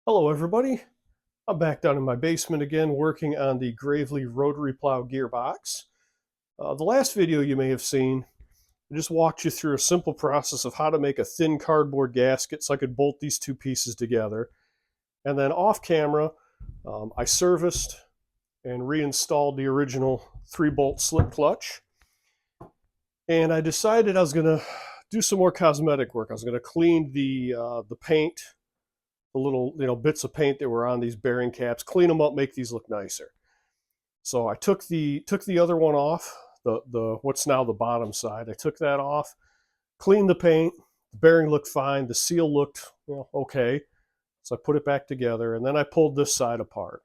Hello everybody, I'm back down in my basement again working on the Gravely Rotary Plow Gearbox. The last video you may have seen, I just walked you through a simple process of how to make a thin cardboard gasket so I could bolt these two pieces together. And then off camera, I serviced and reinstalled the original 3-bolt slip clutch. And I decided I was going to do some more cosmetic work. I was going to clean the paint, the little bits of paint that were on these bearing caps, clean them up, make these look nicer. So I took the other one off, the what's now the bottom side. I took that off, cleaned the paint. The bearing looked fine. The seal looked okay. So I put it back together, and then I pulled this side apart.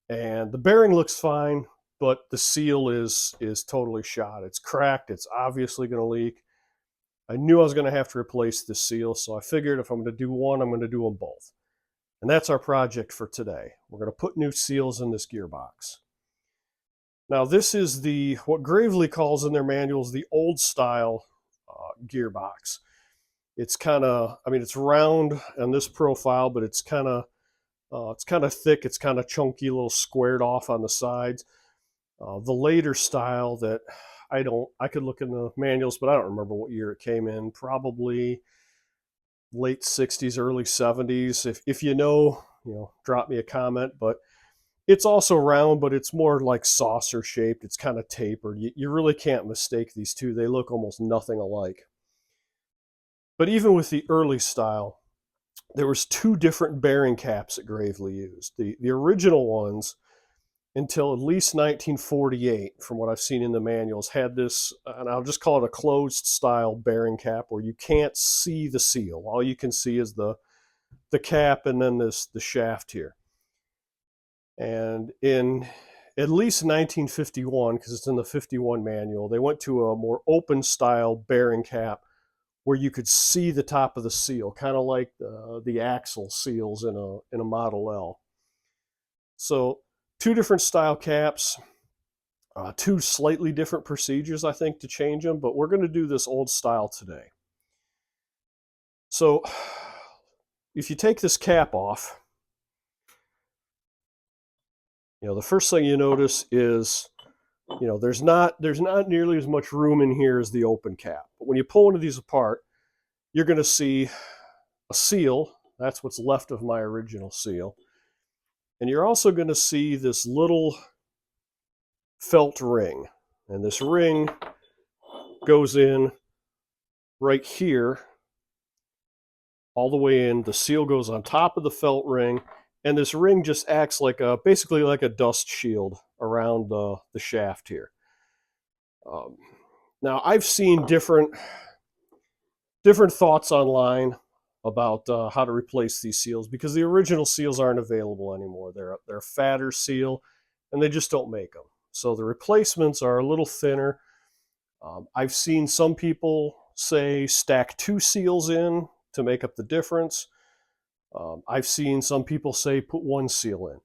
And the bearing looks fine, but the seal is totally shot. It's cracked. It's obviously going to leak. I knew I was going to have to replace the seal, so I figured if I'm going to do one, I'm going to do them both. And that's our project for today. We're going to put new seals in this gearbox. Now this is what Gravely calls in their manuals the old style gearbox. It's kind of, it's round on this profile, but it's kind of thick. It's kind of chunky, a little squared off on the sides. The later style that I could look in the manuals, but I don't remember what year it came in. Probably late 60s, early 70s. If you know, drop me a comment. But it's also round, but it's more like saucer shaped. It's kind of tapered. You really can't mistake these two. They look almost nothing alike. But even with the early style, there was two different bearing caps that Gravely used. The original ones, until at least 1948, from what I've seen in the manuals, had this, and I'll just call it a closed style bearing cap, where you can't see the seal. All you can see is the cap and then the shaft here. And in at least 1951, because it's in the 51 manual, they went to a more open style bearing cap where you could see the top of the seal, kind of like the axle seals in a Model L. So two different style caps, two slightly different procedures, I think, to change them, but we're going to do this old style today. So if you take this cap off, the first thing you notice is, there's not nearly as much room in here as the open cap. But when you pull one of these apart, you're going to see a seal. That's what's left of my original seal. And you're also going to see this little felt ring. And this ring goes in right here, all the way in. The seal goes on top of the felt ring. And this ring just acts like basically like a dust shield around the shaft here. Now, I've seen different thoughts online about how to replace these seals, because the original seals aren't available anymore. They're a fatter seal, and they just don't make them. So the replacements are a little thinner. I've seen some people say stack two seals in to make up the difference. I've seen some people say put one seal in.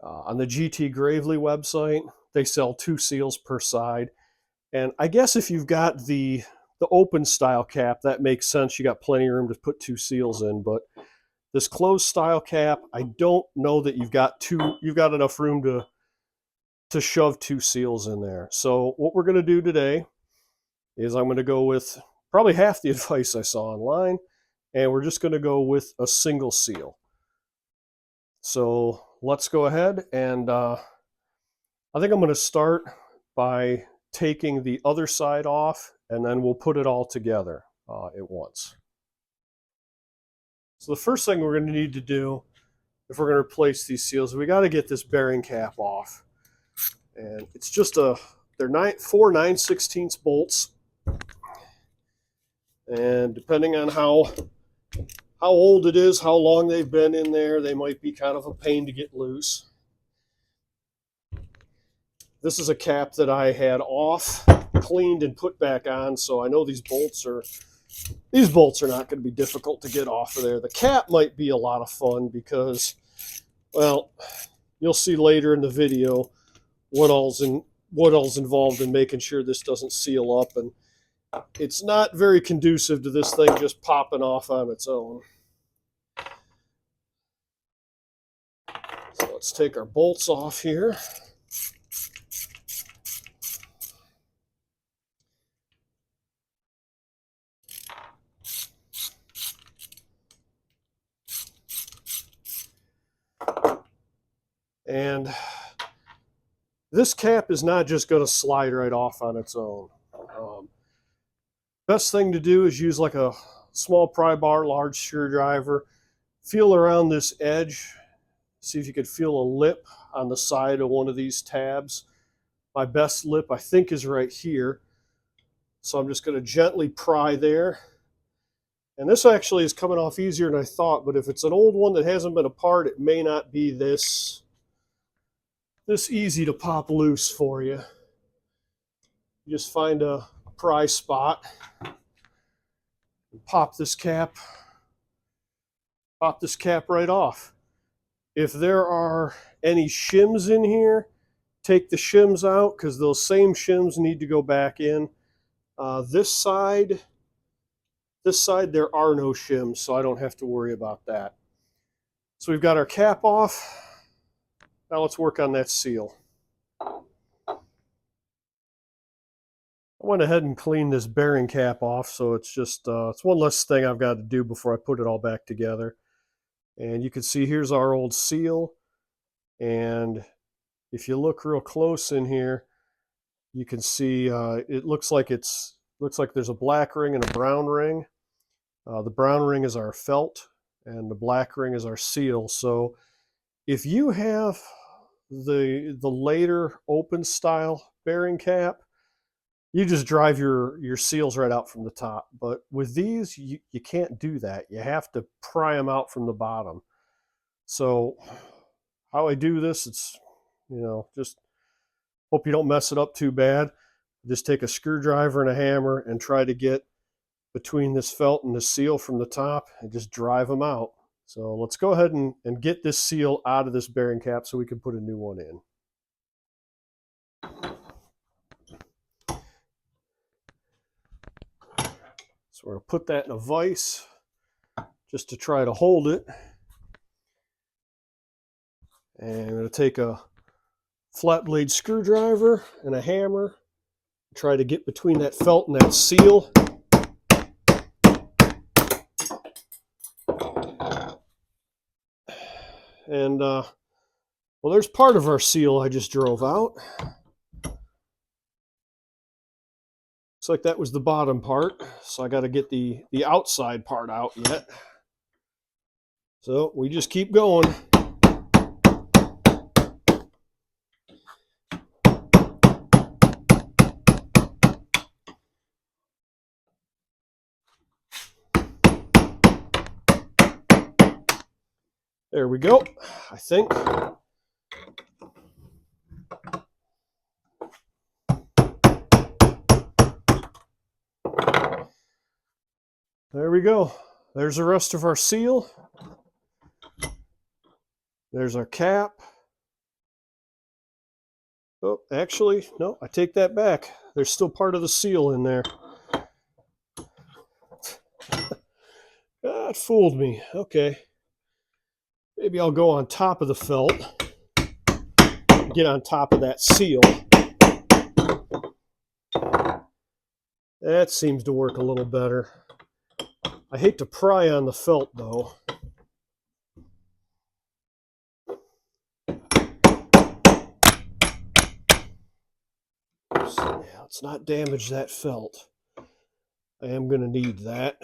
On the GT Gravely website, they sell two seals per side. And I guess if you've got the open style cap, that makes sense. You got plenty of room to put two seals in. But this closed style cap, I don't know that you've got enough room to shove two seals in there. So what we're going to do today is I'm going to go with probably half the advice I saw online, and we're just going to go with a single seal. So let's go ahead, and I think I'm going to start by taking the other side off, and then we'll put it all together at once. So the first thing we're going to need to do, if we're going to replace these seals, we got to get this bearing cap off. And it's just they're 4 9/16 bolts. And depending on how old it is, how long they've been in there, they might be kind of a pain to get loose. This is a cap that I had off, cleaned, and put back on, so I know these bolts are not going to be difficult to get off of there. The cap might be a lot of fun because, well, you'll see later in the video what all's involved in making sure this doesn't seal up, and it's not very conducive to this thing just popping off on its own. let's take our bolts off here. And this cap is not just going to slide right off on its own. Best thing to do is use like a small pry bar, large screwdriver, feel around this edge, see if you could feel a lip on the side of one of these tabs. My best lip, I think, is right here. So I'm just going to gently pry there. And this actually is coming off easier than I thought, but if it's an old one that hasn't been apart, it may not be this easy to pop loose for you. You just find a pry spot, pop this cap right off. If there are any shims in here, take the shims out, because those same shims need to go back in. This side there are no shims, so I don't have to worry about that. So we've got our cap off. Now let's work on that seal. I went ahead and cleaned this bearing cap off, so it's just it's one less thing I've got to do before I put it all back together. And you can see here's our old seal, and if you look real close in here, you can see it looks like there's a black ring and a brown ring. The brown ring is our felt, and the black ring is our seal. So if you have the later open style bearing cap, you just drive your seals right out from the top. But with these, you can't do that. You have to pry them out from the bottom. So how I do this, it's, just hope you don't mess it up too bad. Just take a screwdriver and a hammer and try to get between this felt and the seal from the top and just drive them out. So let's go ahead and get this seal out of this bearing cap so we can put a new one in. So we're going to put that in a vise just to try to hold it. And I'm going to take a flat blade screwdriver and a hammer, try to get between that felt and that seal. And well, there's part of our seal I just drove out. Looks like that was the bottom part, so I got to get the outside part out yet. So we just keep going. There we go, I think. There we go. There's the rest of our seal. There's our cap. Oh, actually, no, I take that back. There's still part of the seal in there. That fooled me. Okay. Maybe I'll go on top of the felt, get on top of that seal. That seems to work a little better. I hate to pry on the felt though. So, yeah, let's not damage that felt. I am going to need that.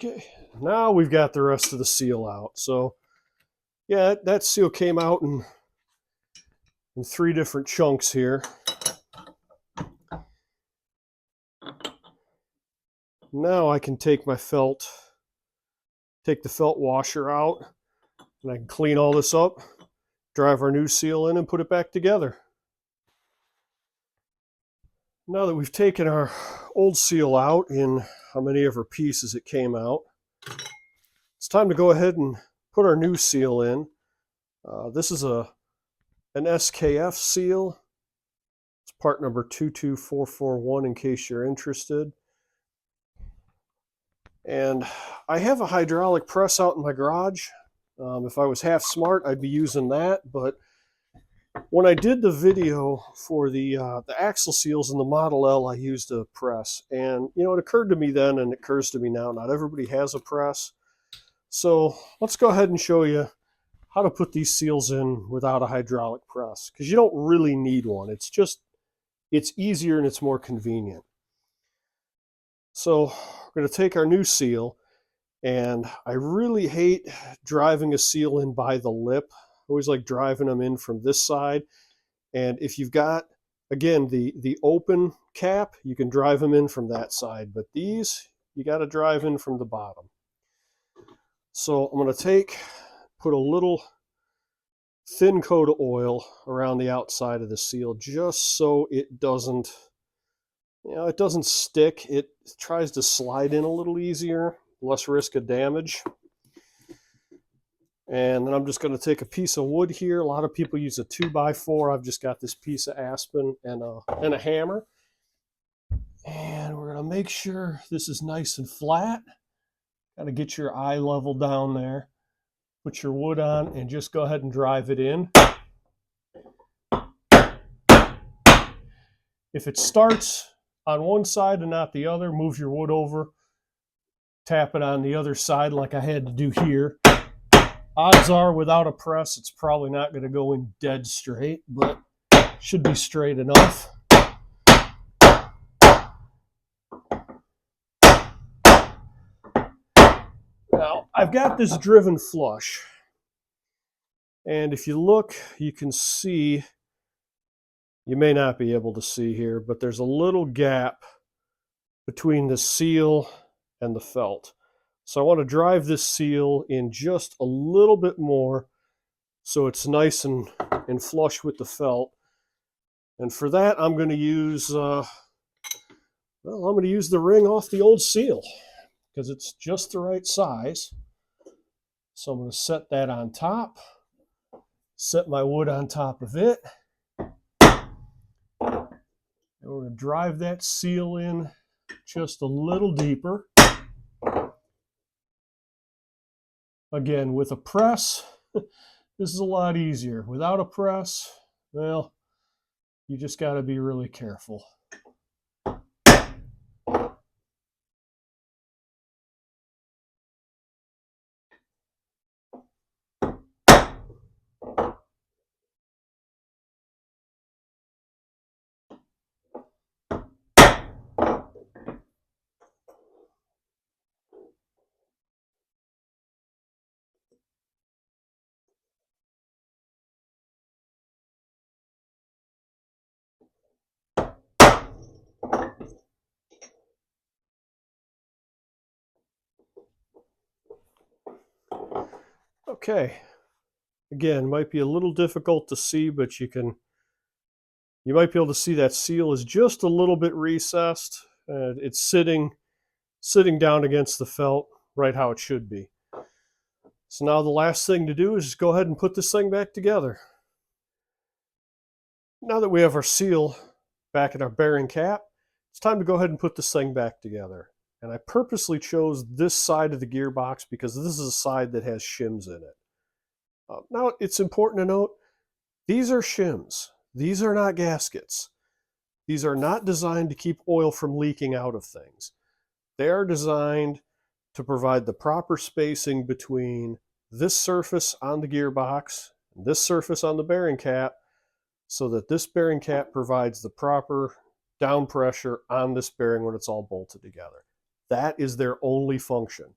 Okay, now we've got the rest of the seal out. So yeah, that seal came out in 3 different chunks here. Now I can take my felt, take the felt washer out, and I can clean all this up, drive our new seal in, and put it back together. Now that we've taken our old seal out in how many ever pieces it came out, it's time to go ahead and put our new seal in. This is an SKF seal. It's part number 22441 in case you're interested. And I have a hydraulic press out in my garage. If I was half smart, I'd be using that, but when I did the video for the axle seals in the Model L, I used a press. And, you know, it occurred to me then, and it occurs to me now, not everybody has a press. So let's go ahead and show you how to put these seals in without a hydraulic press, because you don't really need one. It's easier and it's more convenient. So we're going to take our new seal, and I really hate driving a seal in by the lip. I always like driving them in from this side. And if you've got, again, the open cap, you can drive them in from that side. But these, you got to drive in from the bottom. So I'm going to put a little thin coat of oil around the outside of the seal, just so it doesn't, it doesn't stick. It tries to slide in a little easier, less risk of damage. And then I'm just going to take a piece of wood here. A lot of people use a 2x4. I've just got this piece of aspen and a hammer. And we're going to make sure this is nice and flat. Got to get your eye level down there. Put your wood on and just go ahead and drive it in. If it starts on one side and not the other, move your wood over. Tap it on the other side like I had to do here. Odds are, without a press, it's probably not going to go in dead straight, but should be straight enough. Now, I've got this driven flush. And if you look, you can see, you may not be able to see here, but there's a little gap between the seal and the felt. So I want to drive this seal in just a little bit more so it's nice and flush with the felt. And for that, I'm going to use, I'm going to use the ring off the old seal because it's just the right size. So I'm going to set that on top, set my wood on top of it. And we're going to drive that seal in just a little deeper. Again, with a press, this is a lot easier. Without a press, well, you just got to be really careful. Okay, again, might be a little difficult to see, but you might be able to see that seal is just a little bit recessed. It's sitting down against the felt right how it should be. So now the last thing to do is just go ahead and put this thing back together. Now that we have our seal back in our bearing cap, it's time to go ahead and put this thing back together. And I purposely chose this side of the gearbox because this is a side that has shims in it. Now, it's important to note, these are shims. These are not gaskets. These are not designed to keep oil from leaking out of things. They are designed to provide the proper spacing between this surface on the gearbox and this surface on the bearing cap, so that this bearing cap provides the proper down pressure on this bearing when it's all bolted together. That is their only function.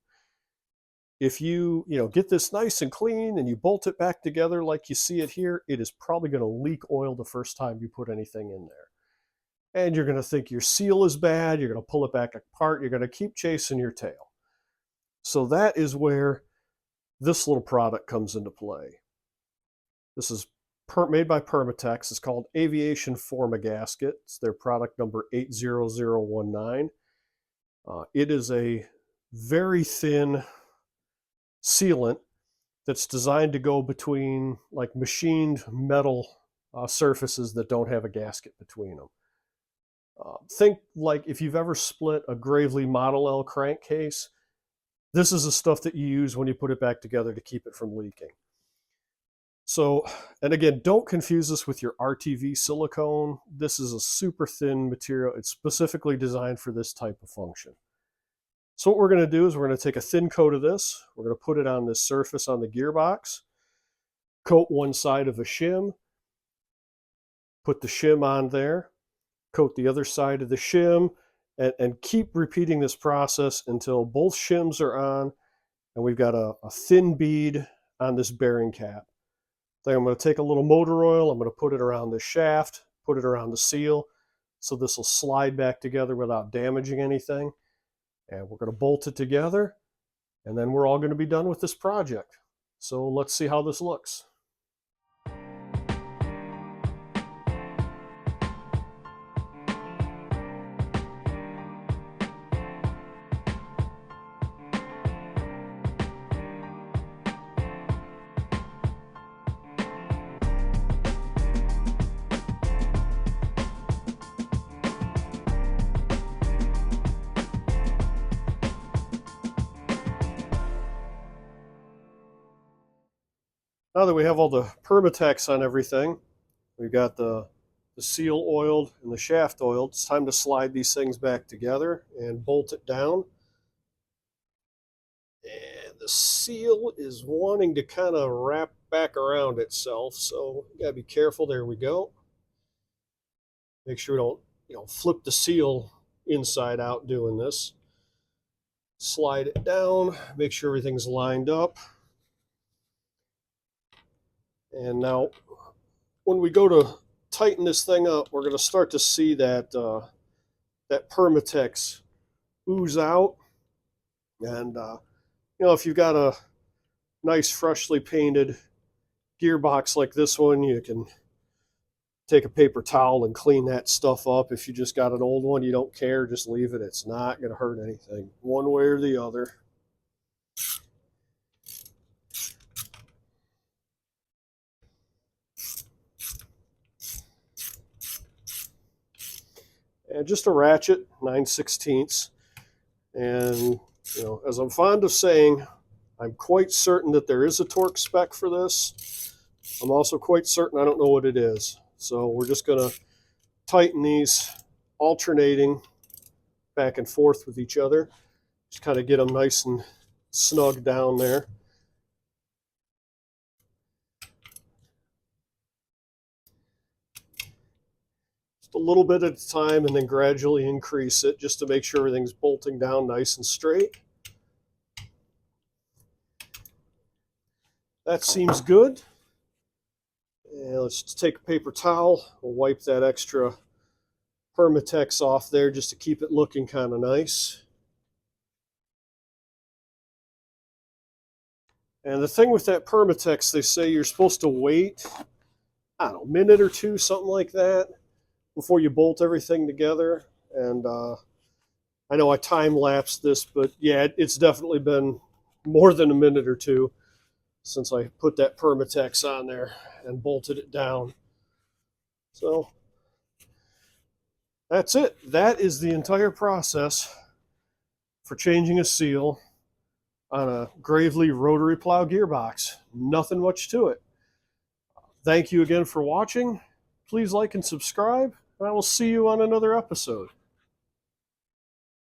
If you get this nice and clean and you bolt it back together like you see it here, it is probably going to leak oil the first time you put anything in there. And you're going to think your seal is bad, you're going to pull it back apart, you're going to keep chasing your tail. So that is where this little product comes into play. This is made by Permatex. It's called Aviation Forma Gasket. It's their product number 80019. It is a very thin sealant that's designed to go between like machined metal surfaces that don't have a gasket between them. Think like if you've ever split a Gravely Model L crankcase, this is the stuff that you use when you put it back together to keep it from leaking. So, and again, don't confuse this with your RTV silicone. This is a super thin material. It's specifically designed for this type of function. So what we're going to do is we're going to take a thin coat of this. We're going to put it on this surface on the gearbox, coat one side of a shim, put the shim on there, coat the other side of the shim, and keep repeating this process until both shims are on and we've got a thin bead on this bearing cap. Then I'm going to take a little motor oil, I'm going to put it around the shaft, put it around the seal, so this will slide back together without damaging anything. And we're going to bolt it together, and then we're all going to be done with this project. So let's see how this looks. Now that we have all the Permatex on everything, we've got the seal oiled and the shaft oiled, it's time to slide these things back together and bolt it down. And the seal is wanting to kind of wrap back around itself, so you gotta be careful. There we go. Make sure we don't flip the seal inside out doing this. Slide it down, make sure everything's lined up. And now when we go to tighten this thing up, we're going to start to see that that Permatex ooze out. And if you've got a nice freshly painted gearbox like this one, you can take a paper towel and clean that stuff up. If you just got an old one, you don't care, just leave it. It's not going to hurt anything one way or the other. And just a ratchet, 9/16. And, as I'm fond of saying, I'm quite certain that there is a torque spec for this. I'm also quite certain I don't know what it is. So we're just going to tighten these alternating back and forth with each other. Just kind of get them nice and snug down there. A little bit at a time, and then gradually increase it just to make sure everything's bolting down nice and straight. That seems good. And let's just take a paper towel. We'll wipe that extra Permatex off there just to keep it looking kind of nice. And the thing with that Permatex, they say you're supposed to wait, I don't know, a minute or two, something like that, before you bolt everything together. And I know I time-lapsed this, but yeah, it's definitely been more than a minute or two since I put that Permatex on there and bolted it down. So that's it. That is the entire process for changing a seal on a Gravely Rotary Plow gearbox. Nothing much to it. Thank you again for watching. Please like and subscribe, and I will see you on another episode.